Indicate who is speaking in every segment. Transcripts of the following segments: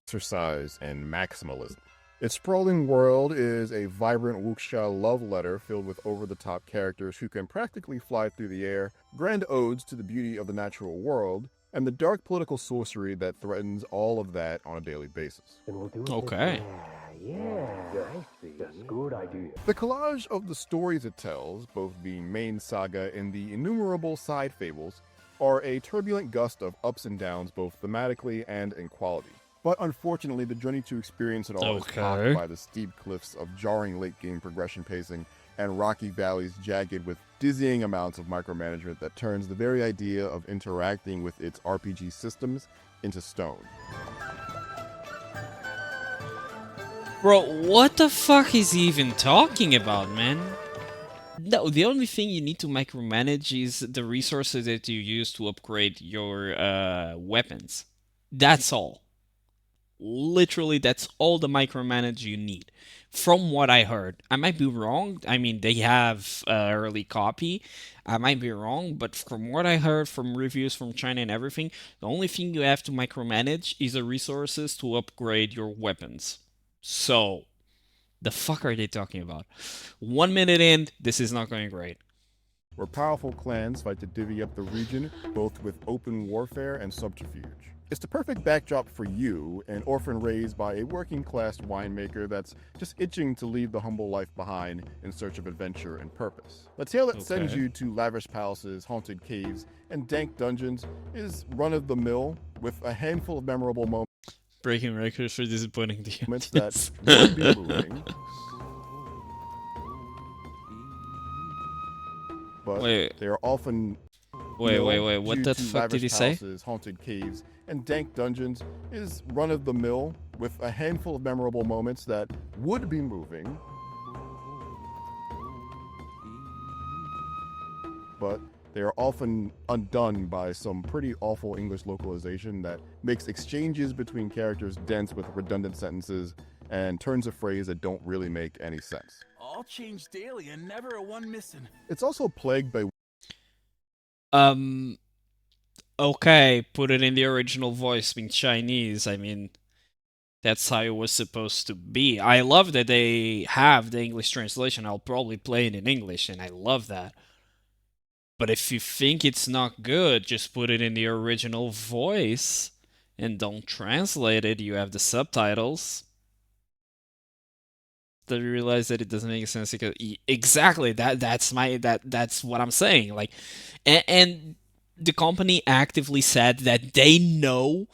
Speaker 1: exercise, and maximalism. Its sprawling world is a vibrant wuxia love letter filled with over-the-top characters who can practically fly through the air, grand odes to the beauty of the natural world, and the dark political sorcery that threatens all of that on a daily basis.
Speaker 2: Okay.
Speaker 3: I see. That's good idea.
Speaker 1: The collage of the stories it tells, both the main saga and the innumerable side fables, are a turbulent gust of ups and downs both thematically and in quality. But unfortunately, the journey to experience it all is blocked by the steep cliffs of jarring late-game progression pacing and rocky valleys jagged with dizzying amounts of micromanagement that turns the very idea of interacting with its RPG systems into stone.
Speaker 2: Bro, what the fuck is he even talking about, man? No, the only thing you need to micromanage is the resources that you use to upgrade your weapons. That's all. Literally, that's all the micromanage you need. From what I heard, I might be wrong. I mean, they have early copy. I might be wrong, but from what I heard from reviews from China and everything, the only thing you have to micromanage is the resources to upgrade your weapons. So, the fuck are they talking about? 1 minute in, this is not going great.
Speaker 1: Where powerful clans fight to divvy up the region, both with open warfare and subterfuge. It's the perfect backdrop for you, an orphan raised by a working-class winemaker that's just itching to leave the humble life behind in search of adventure and purpose. The tale that sends you to lavish palaces, haunted caves, and dank dungeons is run-of-the-mill, with a handful of memorable moments.
Speaker 2: Breaking records for disappointing the
Speaker 1: Moments that would be moving, but they are often
Speaker 2: Wait, what the fuck did he say?
Speaker 1: Palaces, haunted caves, and dank dungeons is run-of-the-mill, with a handful of memorable moments that would be moving, but they are often undone by some pretty awful English localization that makes exchanges between characters dense with redundant sentences and turns of phrase that don't really make any sense.
Speaker 4: All change daily and never a one missing.
Speaker 1: It's also plagued by
Speaker 2: Okay, put it in the original voice in Chinese. I mean, that's how it was supposed to be. I love that they have the English translation. I'll probably play it in English, and I love that. But if you think it's not good, just put it in the original voice and don't translate it. You have the subtitles. Then you realize that it doesn't make sense because exactly that's what I'm saying. Like, and the company actively said that they know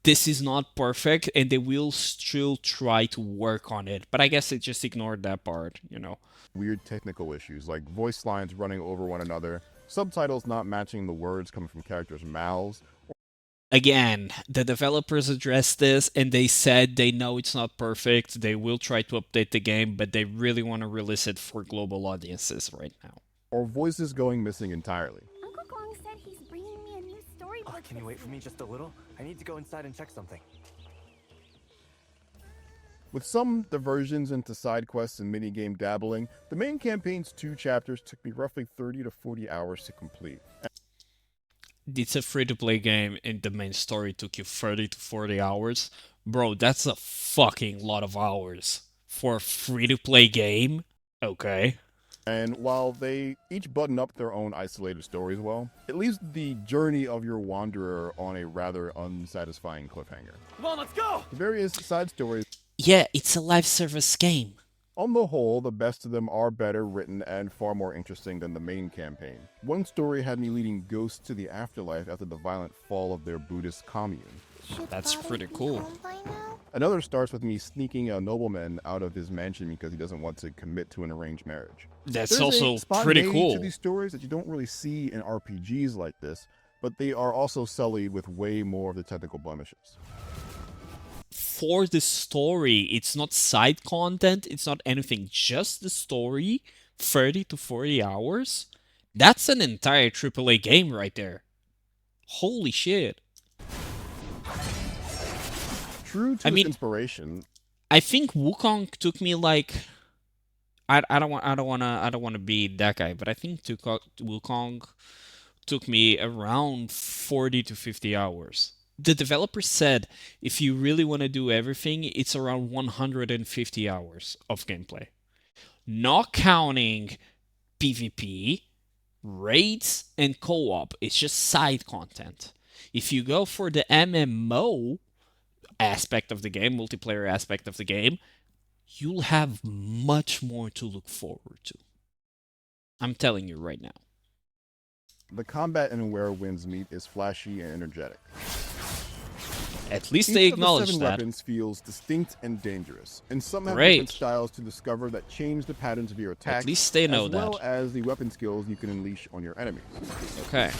Speaker 2: this is not perfect and they will still try to work on it. But I guess they just ignored that part, you know.
Speaker 1: weird technical issues like voice lines running over one another, subtitles not matching the words coming from characters' mouths.
Speaker 2: Again, the developers addressed this and they said they know it's not perfect. They will try to update the game, but they really want to release it for global audiences right now.
Speaker 1: Or voices going missing entirely.
Speaker 5: Uncle Gong said he's bringing me a new storybook.
Speaker 3: Can you wait for me just a little? I need to go inside and check something.
Speaker 1: With some diversions into side quests and minigame dabbling, the main campaign's 2 chapters took me roughly 30 to 40 hours to complete.
Speaker 2: It's a free-to-play game and the main story took you 30 to 40 hours. Bro, that's a fucking lot of hours for a free-to-play game. Okay.
Speaker 1: And while they each button up their own isolated stories well, it leaves the journey of your wanderer on a rather unsatisfying cliffhanger.
Speaker 4: Come on, let's go!
Speaker 1: The various side stories,
Speaker 2: Yeah, it's a live service game.
Speaker 1: on the whole, the best of them are better written and far more interesting than the main campaign. One story had me leading ghosts to the afterlife after the violent fall of their Buddhist commune.
Speaker 2: That's pretty cool.
Speaker 1: Another starts with me sneaking a nobleman out of his mansion because he doesn't want to commit to an arranged marriage.
Speaker 2: That's
Speaker 1: There's
Speaker 2: also
Speaker 1: a
Speaker 2: pretty
Speaker 1: spontaneity
Speaker 2: cool.
Speaker 1: to these stories that you don't really see in RPGs like this, but they are also sullied with way more of the technical blemishes.
Speaker 2: For the story, it's not side content, it's not anything, just the story, 30 to 40 hours. That's an entire AAA game right there. Holy shit.
Speaker 1: True to
Speaker 2: I
Speaker 1: its
Speaker 2: mean-
Speaker 1: inspiration,
Speaker 2: I think Wukong took me like I don't want to be that guy, but I think Wukong took me around 40 to 50 hours. the developer said if you really want to do everything, it's around 150 hours of gameplay. Not counting PvP, raids, and co-op. It's just side content. If you go for the MMO aspect of the game, multiplayer aspect of the game, you'll have much more to look forward to. I'm telling you right now.
Speaker 1: The combat in Where Winds Meet is flashy and energetic.
Speaker 2: At least they
Speaker 1: Each of the
Speaker 2: acknowledge
Speaker 1: 7
Speaker 2: that.
Speaker 1: weapons feels distinct and dangerous, and some have
Speaker 2: Great.
Speaker 1: different styles to discover that change the patterns of your attacks,
Speaker 2: At least they know
Speaker 1: as well
Speaker 2: that.
Speaker 1: as the weapon skills you can unleash on your enemies.
Speaker 2: Okay.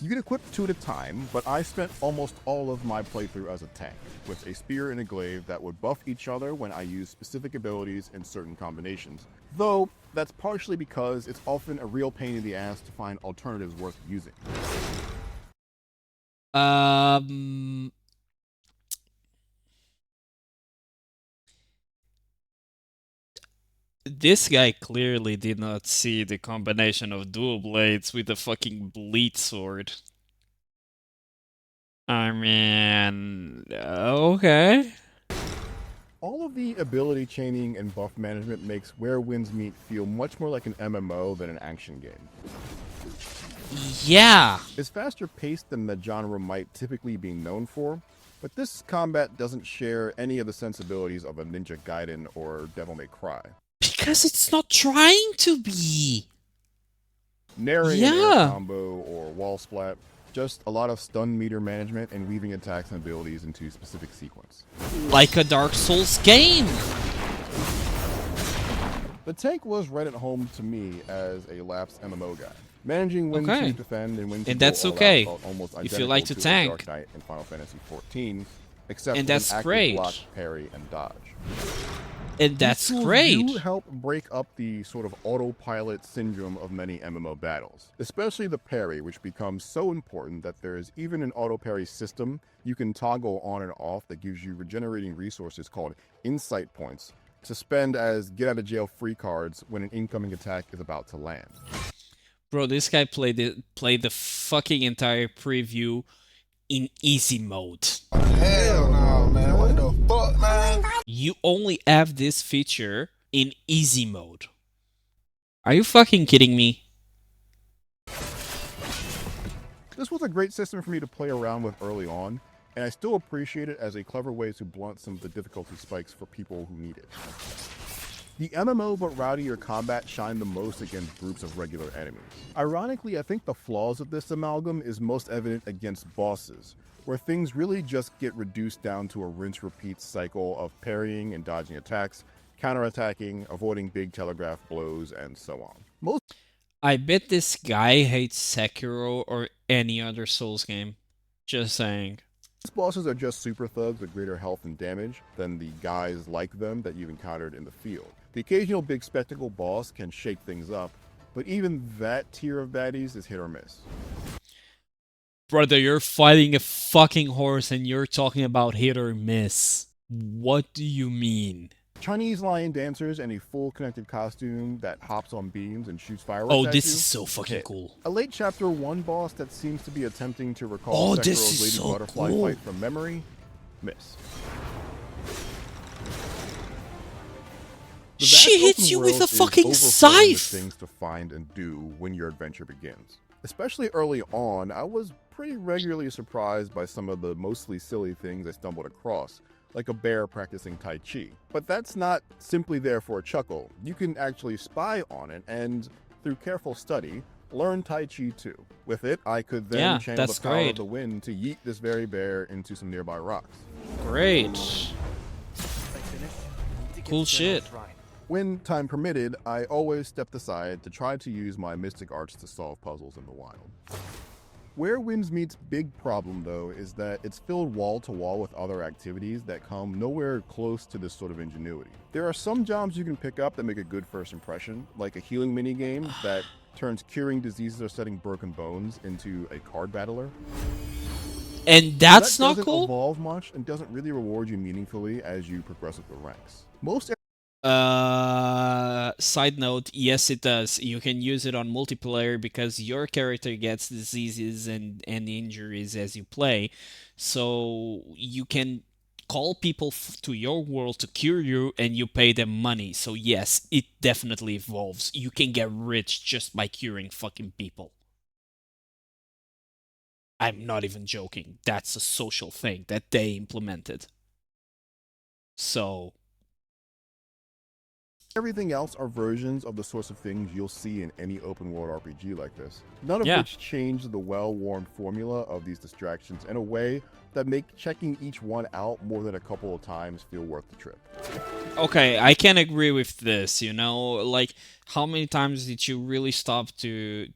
Speaker 1: You can equip 2 at a time, but I spent almost all of my playthrough as a tank, with a spear and a glaive that would buff each other when I used specific abilities in certain combinations. Though, that's partially because it's often a real pain in the ass to find alternatives worth using.
Speaker 2: This guy clearly did not see the combination of dual blades with the fucking bleed sword. I mean, okay.
Speaker 1: All of the ability chaining and buff management makes Where Winds Meet feel much more like an MMO than an action game.
Speaker 2: Yeah.
Speaker 1: It's faster paced than the genre might typically be known for, but this combat doesn't share any of the sensibilities of a Ninja Gaiden or Devil May Cry.
Speaker 2: Because it's not trying to be.
Speaker 1: Nary an air
Speaker 2: Yeah.
Speaker 1: combo or wall splat, just a lot of stun meter management and weaving attacks and abilities into specific sequence.
Speaker 2: Like a Dark Souls game.
Speaker 1: The tank was right at home to me as a lapsed MMO guy. Managing when
Speaker 2: Okay.
Speaker 1: to defend and when to
Speaker 2: And
Speaker 1: go
Speaker 2: that's
Speaker 1: all out
Speaker 2: okay,
Speaker 1: felt almost
Speaker 2: if you like to
Speaker 1: identical
Speaker 2: tank.
Speaker 1: Dark Knight in Final Fantasy XIV, except
Speaker 2: And
Speaker 1: for an
Speaker 2: that's
Speaker 1: active
Speaker 2: great.
Speaker 1: block, parry, and dodge.
Speaker 2: And that's
Speaker 1: These tools
Speaker 2: great.
Speaker 1: do help break up the sort of autopilot syndrome of many MMO battles, especially the parry, which becomes so important that there is even an auto parry system you can toggle on and off that gives you regenerating resources called insight points to spend as get out of jail free cards when an incoming attack is about to land.
Speaker 2: Bro, this guy played the fucking entire preview in easy mode.
Speaker 6: Hell no, man. What the fuck, man?
Speaker 2: You only have this feature in easy mode. Are you fucking kidding me?
Speaker 1: This was a great system for me to play around with early on, and I still appreciate it as a clever way to blunt some of the difficulty spikes for people who need it. The MMO but rowdier combat shine the most against groups of regular enemies. Ironically, I think the flaws of this amalgam is most evident against bosses, where things really just get reduced down to a rinse-repeat cycle of parrying and dodging attacks, counterattacking, avoiding big telegraph blows, and so on. Most
Speaker 2: I bet this guy hates Sekiro or any other Souls game. Just saying.
Speaker 1: bosses are just super thugs with greater health and damage than the guys like them that you've encountered in the field. The occasional big spectacle boss can shake things up, but even that tier of baddies is hit or miss.
Speaker 2: Brother, you're fighting a fucking horse and you're talking about hit or miss. What do you mean?
Speaker 1: Chinese lion dancers in a full connected costume that hops on beams and shoots fireworks
Speaker 2: Oh,
Speaker 1: at
Speaker 2: this
Speaker 1: you,
Speaker 2: is so fucking
Speaker 1: hit.
Speaker 2: cool.
Speaker 1: A late chapter 1 boss that seems to be attempting to recall
Speaker 2: Oh, this
Speaker 1: Sekiro's
Speaker 2: is
Speaker 1: Lady
Speaker 2: so
Speaker 1: Butterfly
Speaker 2: cool.
Speaker 1: fight from memory, miss. The vast
Speaker 2: She hits
Speaker 1: open
Speaker 2: you with
Speaker 1: world
Speaker 2: a
Speaker 1: is
Speaker 2: fucking
Speaker 1: overflowing with
Speaker 2: scythe.
Speaker 1: things to find and do when your adventure begins. Especially early on, I was pretty regularly surprised by some of the mostly silly things I stumbled across, like a bear practicing Tai Chi. But that's not simply there for a chuckle. You can actually spy on it and, through careful study, learn Tai Chi too. With it, I could then
Speaker 2: Yeah,
Speaker 1: channel
Speaker 2: that's
Speaker 1: the power
Speaker 2: great.
Speaker 1: of the wind to yeet this very bear into some nearby rocks.
Speaker 2: Great.
Speaker 3: If I finish, I need to get
Speaker 2: Cool
Speaker 3: to General
Speaker 2: shit.
Speaker 3: Shrine.
Speaker 1: When time permitted, I always stepped aside to try to use my mystic arts to solve puzzles in the wild. Where Winds Meet's big problem, though, is that it's filled wall to wall with other activities that come nowhere close to this sort of ingenuity. There are some jobs you can pick up that make a good first impression, like a healing minigame that turns curing diseases or setting broken bones into a card battler.
Speaker 2: And that's
Speaker 1: That
Speaker 2: not
Speaker 1: doesn't
Speaker 2: cool?
Speaker 1: evolve much and doesn't really reward you meaningfully as you progress up the ranks. Most
Speaker 2: Side note, yes, it does. You can use it on multiplayer because your character gets diseases and injuries as you play. So you can call people to your world to cure you and you pay them money. So yes, it definitely evolves. You can get rich just by curing fucking people. I'm not even joking. That's a social thing that they implemented. So,
Speaker 1: Everything else are versions of the sorts of things you'll see in any open world RPG like this, none of
Speaker 2: yeah.
Speaker 1: which change the well-worn formula of these distractions in a way that make checking each one out more than a couple of times feel worth the trip.
Speaker 2: Okay, I can agree with this, you know, like how many times did you really stop to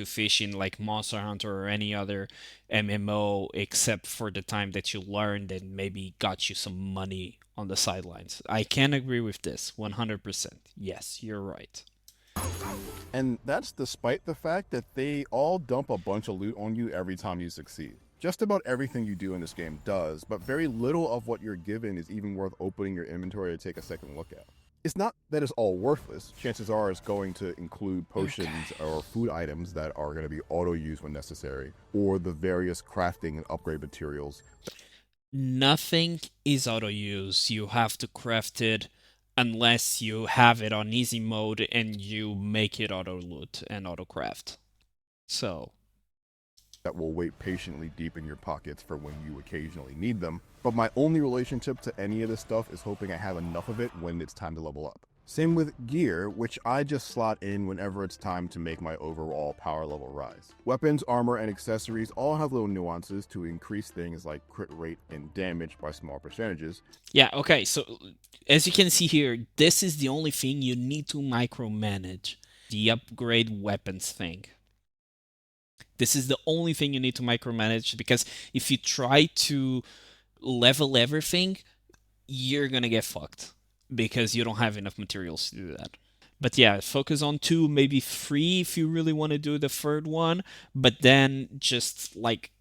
Speaker 2: fish in like Monster Hunter or any other MMO except for the time that you learned and maybe got you some money on the sidelines? I can agree with this 100%. Yes, you're right.
Speaker 1: And that's despite the fact that they all dump a bunch of loot on you every time you succeed. Just about everything you do in this game does, but very little of what you're given is even worth opening your inventory to take a second look at. It's not that it's all worthless. Chances are it's going to include potions or food items that are going to be auto used when necessary, or the various crafting and upgrade materials.
Speaker 2: Nothing is auto use. You have to craft it unless you have it on easy mode and you make it auto loot and auto craft. So,
Speaker 1: That will wait patiently deep in your pockets for when you occasionally need them. But my only relationship to any of this stuff is hoping I have enough of it when it's time to level up. Same with gear, which I just slot in whenever it's time to make my overall power level rise. Weapons, armor, and accessories all have little nuances to increase things like crit rate and damage by small percentages.
Speaker 2: yeah, okay. So, as you can see here, this is the only thing you need to micromanage, the upgrade weapons thing. This is the only thing you need to micromanage because if you try to level everything, you're gonna get fucked because you don't have enough materials to do that. But yeah, focus on two, maybe three if you really want to do the third one, but then just like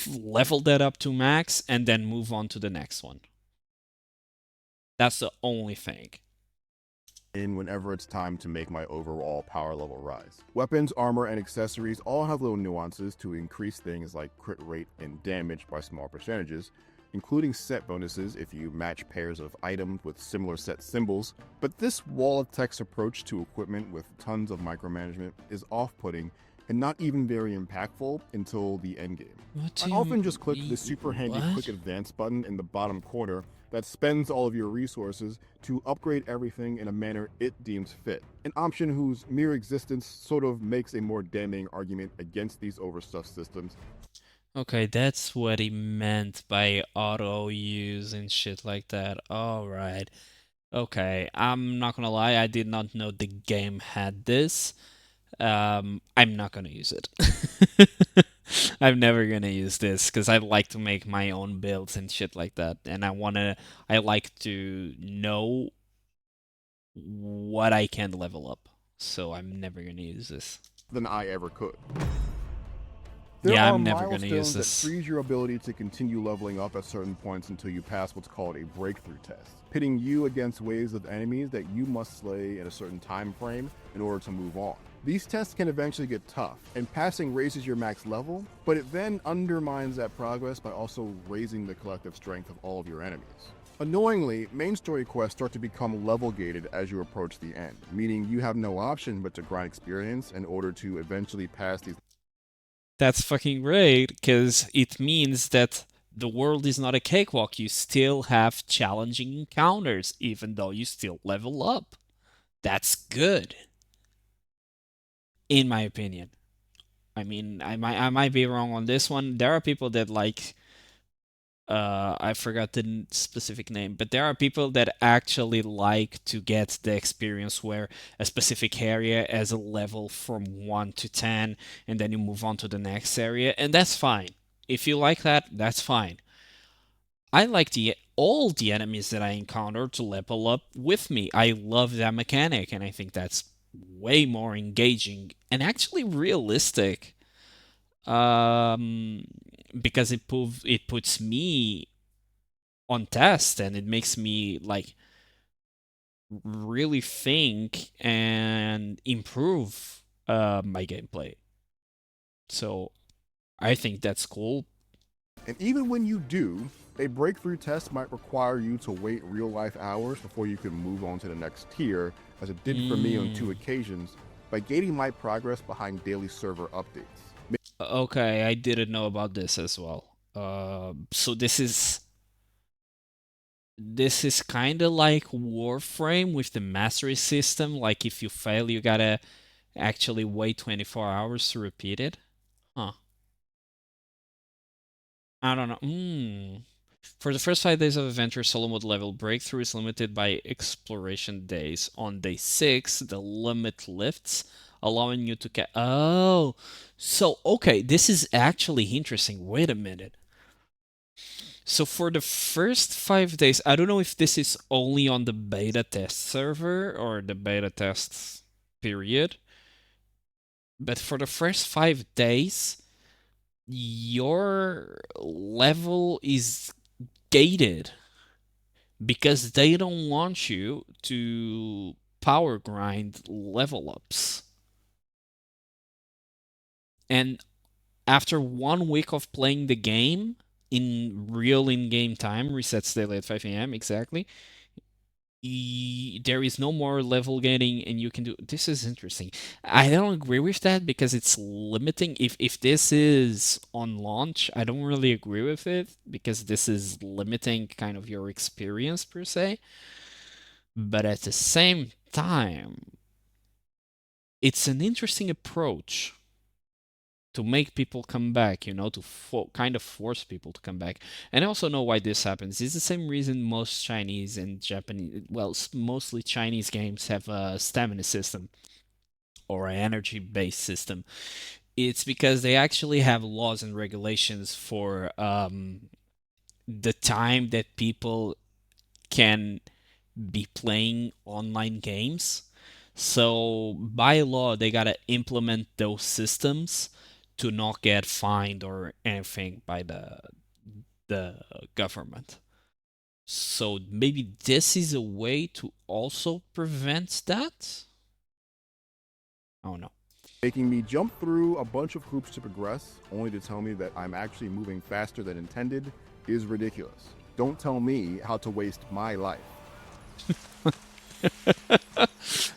Speaker 2: level that up to max and then move on to the next one. That's the only thing.
Speaker 1: In whenever it's time to make my overall power level rise. Weapons, armor, and accessories all have little nuances to increase things like crit rate and damage by small percentages, including set bonuses if you match pairs of items with similar set symbols. But this wall of text approach to equipment with tons of micromanagement is off-putting and not even very impactful until the endgame. I often just click the super handy quick advance button in the bottom corner that spends all of your resources to upgrade everything in a manner it deems fit. An option whose mere existence sort of makes a more damning argument against these overstuffed systems.
Speaker 2: Okay, that's what he meant by auto use and shit like that. Alright. Okay, I'm not gonna lie, I did not know the game had this. I'm not gonna use it. I'm never gonna use this because I like to make my own builds and shit like that, and I like to know what I can level up. So I'm never gonna use this.
Speaker 1: Than I ever could. There
Speaker 2: Yeah,
Speaker 1: are
Speaker 2: I'm never gonna use
Speaker 1: milestones that
Speaker 2: this.
Speaker 1: freeze your ability to continue leveling up at certain points until you pass what's called a breakthrough test, pitting you against waves of enemies that you must slay in a certain time frame in order to move on. These tests can eventually get tough, and passing raises your max level, but it then undermines that progress by also raising the collective strength of all of your enemies. Annoyingly, main story quests start to become level gated as you approach the end, meaning you have no option but to grind experience in order to eventually pass these.
Speaker 2: That's fucking great because it means that the world is not a cakewalk. You still have challenging encounters, even though you still level up. That's good, in my opinion. I mean, I might be wrong on this one. There are people that like I forgot the specific name, but there are people that actually like to get the experience where a specific area has a level from 1 to 10 and then you move on to the next area, and that's fine. If you like that, that's fine. I like the all the enemies that I encounter to level up with me. I love that mechanic and I think that's way more engaging and actually realistic. Um because it puts me on test and it makes me like really think and improve my gameplay. So I think that's cool.
Speaker 1: And even when you do, a breakthrough test might require you to wait real life hours before you can move on to the next tier, as it did for me on 2 occasions, by gating my progress behind daily server updates.
Speaker 2: Okay, I didn't know about this as well. So this is kind of like Warframe with the mastery system. Like if you fail, you gotta actually wait 24 hours to repeat it. Huh. I don't know. For the first 5 days of adventure, solo mode level breakthrough is limited by exploration days. On day 6, the limit lifts, allowing you to Oh, so okay, this is actually interesting. Wait a minute. So for the first 5 days, I don't know if this is only on the beta test server or the beta test period, but for the first 5 days, your level is gated because they don't want you to power grind level ups. And after 1 week of playing the game in real in-game time, resets daily at 5 a.m. exactly, there is no more level gating and you can do this. Is interesting. I don't agree with that because it's limiting. If this is on launch, I don't really agree with it because this is limiting kind of your experience per se. But at the same time, it's an interesting approach to make people come back, to kind of force people to come back. And I also know why this happens. It's the same reason most Chinese and Japanese, well, mostly Chinese games have a stamina system or an energy-based system. It's because they actually have laws and regulations for the time that people can be playing online games. So by law, they gotta implement those systems to not get fined or anything by the government. So maybe this is a way to also prevent that. Oh no.
Speaker 1: Making me jump through a bunch of hoops to progress, only to tell me that I'm actually moving faster than intended, is ridiculous. Don't tell me how to waste my life.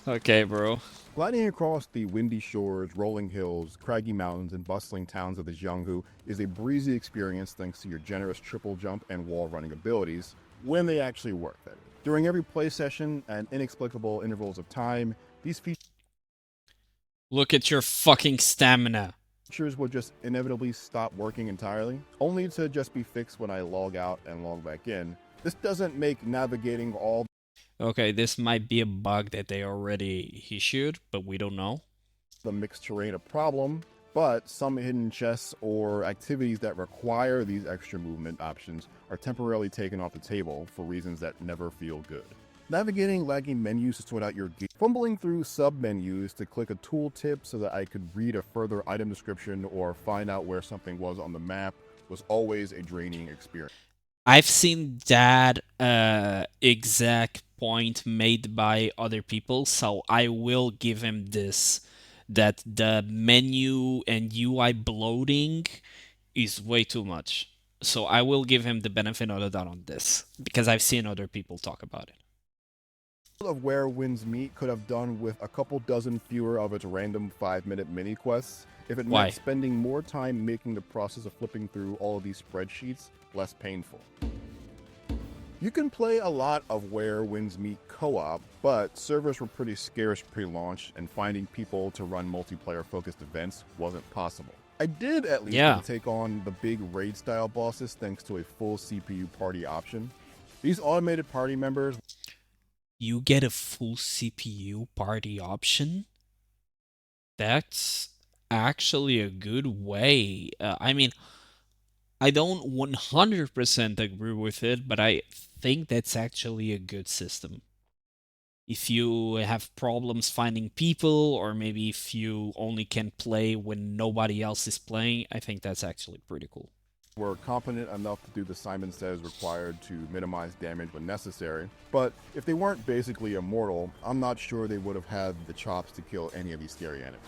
Speaker 2: Okay, bro.
Speaker 1: Gliding across the windy shores, rolling hills, craggy mountains, and bustling towns of the Jianghu is a breezy experience thanks to your generous triple jump and wall running abilities, when they actually work, that is. During every play session, at inexplicable intervals of time, these
Speaker 2: Look at your fucking stamina.
Speaker 1: features will just inevitably stop working entirely, only to just be fixed when I log out and log back in. This doesn't make navigating all
Speaker 2: Okay, this might be a bug that they already issued, but we don't know.
Speaker 1: the mixed terrain a problem, but some hidden chests or activities that require these extra movement options are temporarily taken off the table for reasons that never feel good. Navigating lagging menus to sort out your gear, fumbling through sub-menus to click a tooltip so that I could read a further item description or find out where something was on the map was always a draining experience.
Speaker 2: I've seen that exact point made by other people, so I will give him this, that the menu and UI bloating is way too much. So I will give him the benefit of the doubt on this because I've seen other people talk about it.
Speaker 1: Of Where Winds Meet could have done with a couple dozen fewer of its random 5-minute mini quests if it
Speaker 2: Why?
Speaker 1: meant spending more time making the process of flipping through all of these spreadsheets less painful. You can play a lot of Where Winds Meet co-op, but servers were pretty scarce pre-launch and finding people to run multiplayer focused events wasn't possible. I did at least get to take on the big raid style bosses thanks to a full CPU party option. These automated party members
Speaker 2: You get a full CPU party option? That's actually a good way. I mean, I don't 100% agree with it, but I think that's actually a good system. If you have problems finding people, or maybe if you only can play when nobody else is playing, I think that's actually pretty cool.
Speaker 1: were competent enough to do the Simon Says required to minimize damage when necessary, but if they weren't basically immortal, I'm not sure they would have had the chops to kill any of these scary enemies.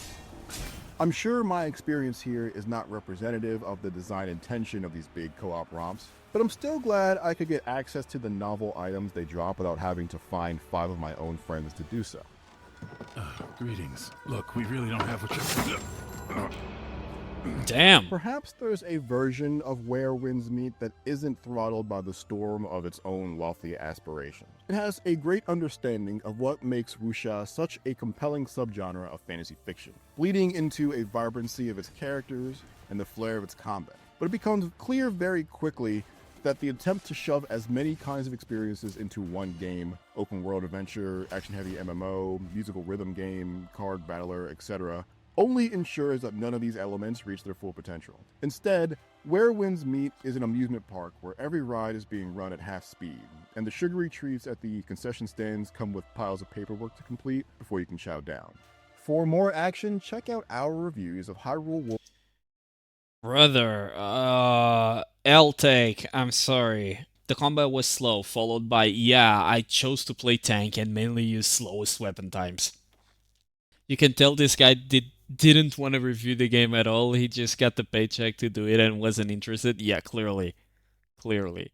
Speaker 1: I'm sure my experience here is not representative of the design intention of these big co-op romps, but I'm still glad I could get access to the novel items they drop without having to find 5 of my own friends to do so.
Speaker 4: Greetings. Look, we really don't have what you...
Speaker 2: Damn.
Speaker 1: Perhaps there's a version of Where Winds Meet that isn't throttled by the storm of its own lofty aspirations. It has a great understanding of what makes wuxia such a compelling subgenre of fantasy fiction, bleeding into a vibrancy of its characters and the flair of its combat. But it becomes clear very quickly that the attempt to shove as many kinds of experiences into one game, open world adventure, action-heavy MMO, musical rhythm game, card battler, etc., only ensures that none of these elements reach their full potential. Instead, Where Winds Meet is an amusement park where every ride is being run at half speed, and the sugary treats at the concession stands come with piles of paperwork to complete before you can chow down. For more action, check out our reviews of Hyrule Warriors.
Speaker 2: Brother, L-Take, I'm sorry. The combat was slow, followed by, yeah, I chose to play tank and mainly use slowest weapon times. You can tell this guy didn't want to review the game at all. He just got the paycheck to do it and wasn't interested. Yeah, clearly. Clearly.